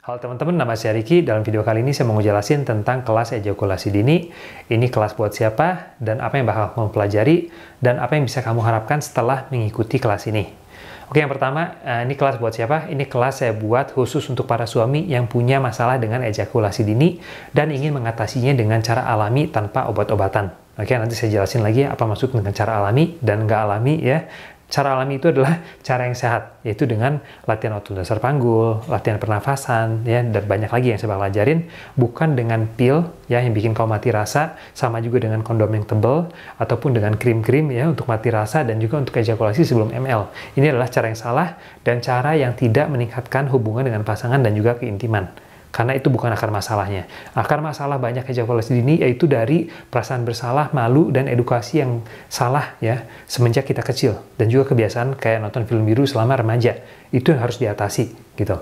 Halo teman-teman, nama saya Ricky. Dalam video kali ini saya mau ngejelasin tentang kelas ejakulasi dini. Ini kelas buat siapa, dan apa yang bakal kamu pelajari, dan apa yang bisa kamu harapkan setelah mengikuti kelas ini. Oke, yang pertama, ini kelas buat siapa? Ini kelas saya buat khusus untuk para suami yang punya masalah dengan ejakulasi dini dan ingin mengatasinya dengan cara alami tanpa obat-obatan. Oke, nanti saya jelasin lagi apa maksud dengan cara alami dan nggak alami ya. Cara alami itu adalah cara yang sehat, yaitu dengan latihan otot dasar panggul, latihan pernafasan, ya, dan banyak lagi yang saya bakal ajarin, bukan dengan pil ya yang bikin kau mati rasa, sama juga dengan kondom yang tebal, ataupun dengan krim-krim ya untuk mati rasa dan juga untuk ejakulasi sebelum ML. Ini adalah cara yang salah dan cara yang tidak meningkatkan hubungan dengan pasangan dan juga keintiman. Karena itu bukan akar masalahnya. Akar masalah banyak ejakulasi dini yaitu dari perasaan bersalah, malu, dan edukasi yang salah ya semenjak kita kecil. Dan juga kebiasaan kayak nonton film biru selama remaja. Itu yang harus diatasi gitu.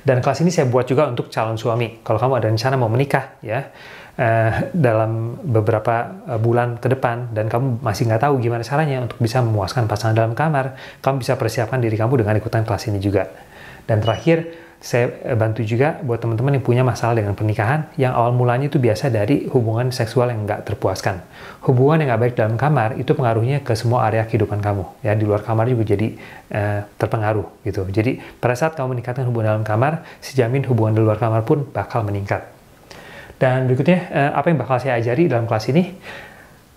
Dan kelas ini saya buat juga untuk calon suami. Kalau kamu ada rencana mau menikah ya dalam beberapa bulan ke depan dan kamu masih nggak tahu gimana caranya untuk bisa memuaskan pasangan dalam kamar, kamu bisa persiapkan diri kamu dengan ikutan kelas ini juga. Dan terakhir, saya bantu juga buat teman-teman yang punya masalah dengan pernikahan yang awal mulanya itu biasa dari hubungan seksual yang nggak terpuaskan. Hubungan yang nggak baik dalam kamar itu pengaruhnya ke semua area kehidupan kamu. Ya, di luar kamar juga jadi terpengaruh gitu. Jadi pada saat kamu meningkatkan hubungan dalam kamar, sejamin hubungan di luar kamar pun bakal meningkat. Dan berikutnya, apa yang bakal saya ajari dalam kelas ini?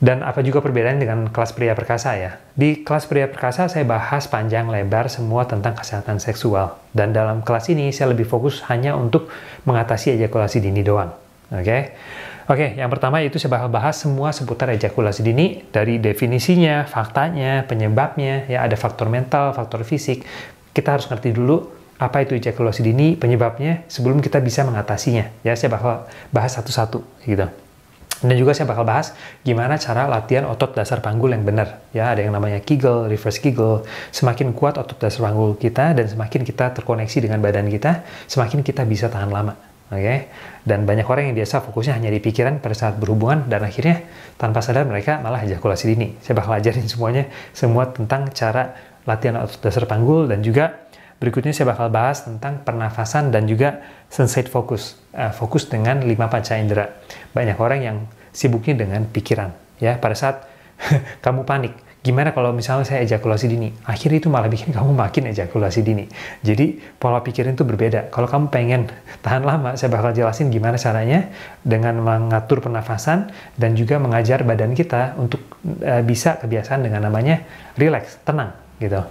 Dan apa juga perbedaan dengan kelas pria perkasa ya. Di kelas pria perkasa saya bahas panjang lebar semua tentang kesehatan seksual. Dan dalam kelas ini saya lebih fokus hanya untuk mengatasi ejakulasi dini doang. Oke, yang pertama itu saya bakal bahas semua seputar ejakulasi dini. Dari definisinya, faktanya, penyebabnya, ya ada faktor mental, faktor fisik. Kita harus ngerti dulu apa itu ejakulasi dini, penyebabnya, sebelum kita bisa mengatasinya. Ya, saya bakal bahas satu-satu gitu. Dan juga saya bakal bahas gimana cara latihan otot dasar panggul yang benar. Ya, ada yang namanya Kegel, reverse Kegel. Semakin kuat otot dasar panggul kita dan semakin kita terkoneksi dengan badan kita, semakin kita bisa tahan lama. Dan banyak orang yang biasa fokusnya hanya di pikiran pada saat berhubungan dan akhirnya tanpa sadar mereka malah ejakulasi dini. Saya bakal ajarin semuanya, semua tentang cara latihan otot dasar panggul dan juga berikutnya saya bakal bahas tentang pernafasan dan juga sensate focus. Fokus dengan 5 panca indera. Banyak orang yang sibuknya dengan pikiran. Ya, pada saat kamu panik, gimana kalau misalnya saya ejakulasi dini? Akhirnya itu malah bikin kamu makin ejakulasi dini. Jadi pola pikiran itu berbeda. Kalau kamu pengen tahan lama, saya bakal jelasin gimana caranya dengan mengatur pernafasan dan juga mengajar badan kita untuk bisa kebiasaan dengan namanya relax, tenang gitu.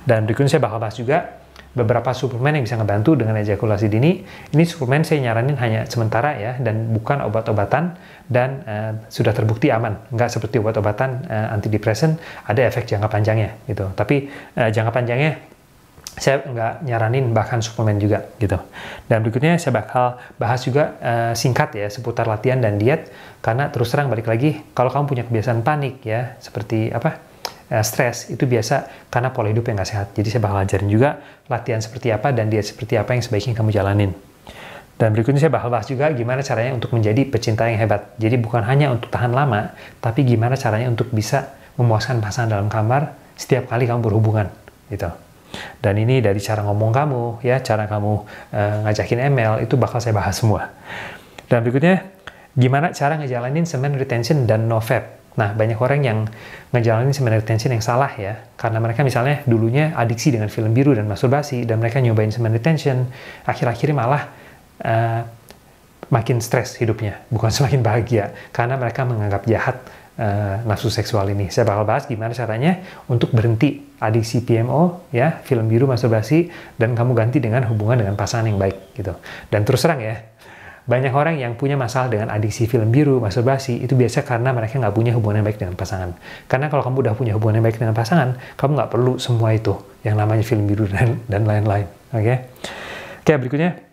Dan berikutnya saya bakal bahas juga beberapa suplemen yang bisa ngebantu dengan ejakulasi dini. Ini suplemen saya nyaranin hanya sementara ya, dan bukan obat-obatan, dan sudah terbukti aman. Nggak seperti obat-obatan antidepresan, ada efek jangka panjangnya gitu. Tapi jangka panjangnya saya nggak nyaranin bahkan suplemen juga gitu. Dan berikutnya saya bakal bahas juga singkat ya seputar latihan dan diet, karena terus terang balik lagi, kalau kamu punya kebiasaan panik ya, seperti stres, itu biasa karena pola hidup yang nggak sehat. Jadi saya bakal ajarin juga latihan seperti apa dan diet seperti apa yang sebaiknya kamu jalanin. Dan berikutnya saya bakal bahas juga gimana caranya untuk menjadi pecinta yang hebat. Jadi bukan hanya untuk tahan lama, tapi gimana caranya untuk bisa memuaskan pasangan dalam kamar setiap kali kamu berhubungan gitu. Dan ini dari cara ngomong kamu, ya, cara kamu ngajakin ML, itu bakal saya bahas semua. Dan berikutnya, gimana cara ngejalanin semen retention dan nofap. Nah, banyak orang yang ngejalanin semen retention yang salah ya, karena mereka misalnya dulunya adiksi dengan film biru dan masturbasi, dan mereka nyobain semen retention, akhir-akhirnya malah makin stres hidupnya, bukan semakin bahagia, karena mereka menganggap jahat nafsu seksual ini. Saya bakal bahas gimana caranya untuk berhenti adiksi PMO, ya, film biru, masturbasi, dan kamu ganti dengan hubungan dengan pasangan yang baik gitu. Dan terus terang ya, banyak orang yang punya masalah dengan adiksi film biru, masturbasi, itu biasa karena mereka nggak punya hubungan yang baik dengan pasangan. Karena kalau kamu udah punya hubungan yang baik dengan pasangan, kamu nggak perlu semua itu, yang namanya film biru dan lain-lain. Oke, berikutnya,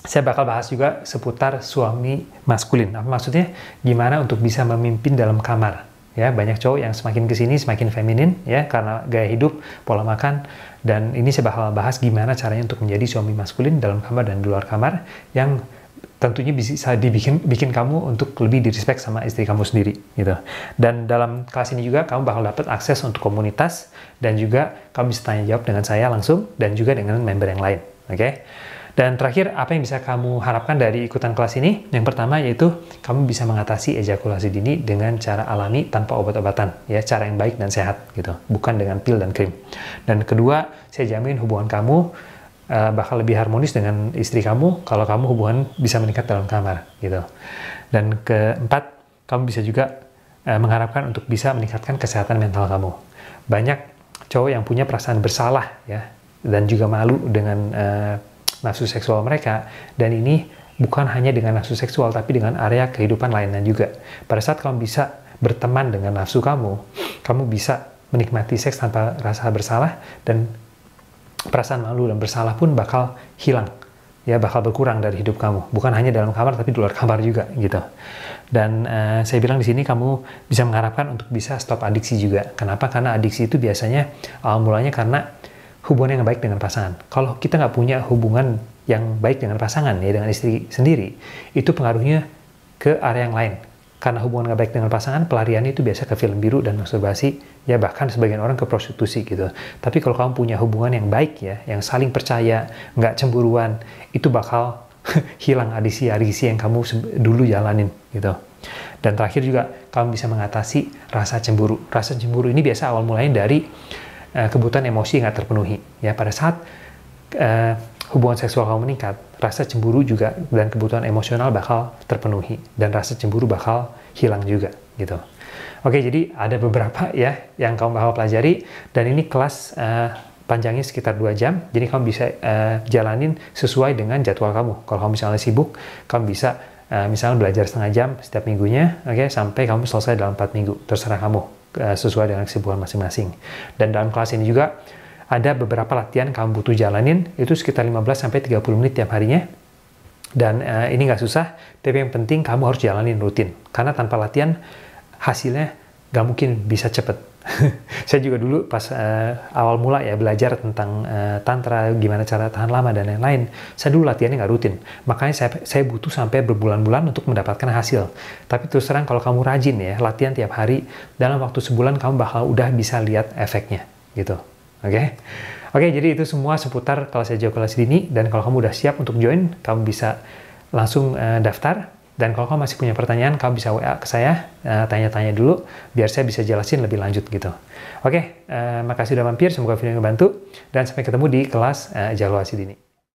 saya bakal bahas juga seputar suami maskulin. Apa maksudnya? Gimana untuk bisa memimpin dalam kamar. Ya, banyak cowok yang semakin kesini semakin feminin, ya, karena gaya hidup, pola makan, dan ini saya bakal bahas gimana caranya untuk menjadi suami maskulin dalam kamar dan di luar kamar, yang tentunya bisa bikin kamu untuk lebih di-respect sama istri kamu sendiri gitu. Dan dalam kelas ini juga kamu bakal dapat akses untuk komunitas dan juga kamu bisa tanya jawab dengan saya langsung dan juga dengan member yang lain. Dan terakhir, apa yang bisa kamu harapkan dari ikutan kelas ini? Yang pertama yaitu kamu bisa mengatasi ejakulasi dini dengan cara alami tanpa obat-obatan, ya, cara yang baik dan sehat gitu, bukan dengan pil dan krim. Dan kedua, saya jamin hubungan kamu bakal lebih harmonis dengan istri kamu kalau kamu hubungan bisa meningkat dalam kamar gitu. Dan keempat, kamu bisa juga mengharapkan untuk bisa meningkatkan kesehatan mental kamu. Banyak cowok yang punya perasaan bersalah ya dan juga malu dengan nafsu seksual mereka, dan ini bukan hanya dengan nafsu seksual tapi dengan area kehidupan lainnya juga. Pada saat kamu bisa berteman dengan nafsu kamu bisa menikmati seks tanpa rasa bersalah, dan perasaan malu dan bersalah pun bakal hilang, ya, bakal berkurang dari hidup kamu, bukan hanya dalam kamar tapi di luar kamar juga gitu. Dan saya bilang di sini kamu bisa mengharapkan untuk bisa stop adiksi juga. Kenapa? Karena adiksi itu biasanya awal mulanya karena hubungan yang baik dengan pasangan. Kalau kita nggak punya hubungan yang baik dengan pasangan, ya, dengan istri sendiri, itu pengaruhnya ke area yang lain. Karena hubungan nggak baik dengan pasangan, pelariannya itu biasa ke film biru dan masturbasi, ya, bahkan sebagian orang ke prostitusi gitu. Tapi kalau kamu punya hubungan yang baik, ya, yang saling percaya, nggak cemburuan, itu bakal hilang adiksi-adiksi yang kamu dulu jalanin gitu. Dan terakhir juga, kamu bisa mengatasi rasa cemburu. Rasa cemburu ini biasa awal mulanya dari kebutuhan emosi yang nggak terpenuhi. Ya, pada saat hubungan seksual kamu meningkat, rasa cemburu juga dan kebutuhan emosional bakal terpenuhi, dan rasa cemburu bakal hilang juga gitu. Oke, jadi ada beberapa ya yang kamu bakal pelajari, dan ini kelas panjangnya sekitar 2 jam, jadi kamu bisa jalanin sesuai dengan jadwal kamu. Kalau kamu misalnya sibuk, kamu bisa misalnya belajar setengah jam setiap minggunya, oke, sampai kamu selesai dalam 4 minggu, terserah kamu, sesuai dengan kesibukan masing-masing. Dan dalam kelas ini juga ada beberapa latihan kamu butuh jalanin, itu sekitar 15-30 menit tiap harinya. Dan ini nggak susah, tapi yang penting kamu harus jalanin rutin. Karena tanpa latihan, hasilnya nggak mungkin bisa cepet. Saya juga dulu pas awal mula ya belajar tentang tantra, gimana cara tahan lama dan lain-lain, saya dulu latihannya nggak rutin. Makanya saya butuh sampai berbulan-bulan untuk mendapatkan hasil. Tapi terus terang kalau kamu rajin ya, latihan tiap hari, dalam waktu sebulan kamu bakal udah bisa lihat efeknya gitu. Oke? Oke, jadi itu semua seputar kelas ejakulasi dini, dan kalau kamu udah siap untuk join, kamu bisa langsung daftar. Dan kalau kamu masih punya pertanyaan, kamu bisa WA ke saya, tanya-tanya dulu, biar saya bisa jelasin lebih lanjut gitu. Oke, makasih udah mampir, semoga video ini ngebantu, dan sampai ketemu di kelas ejakulasi dini.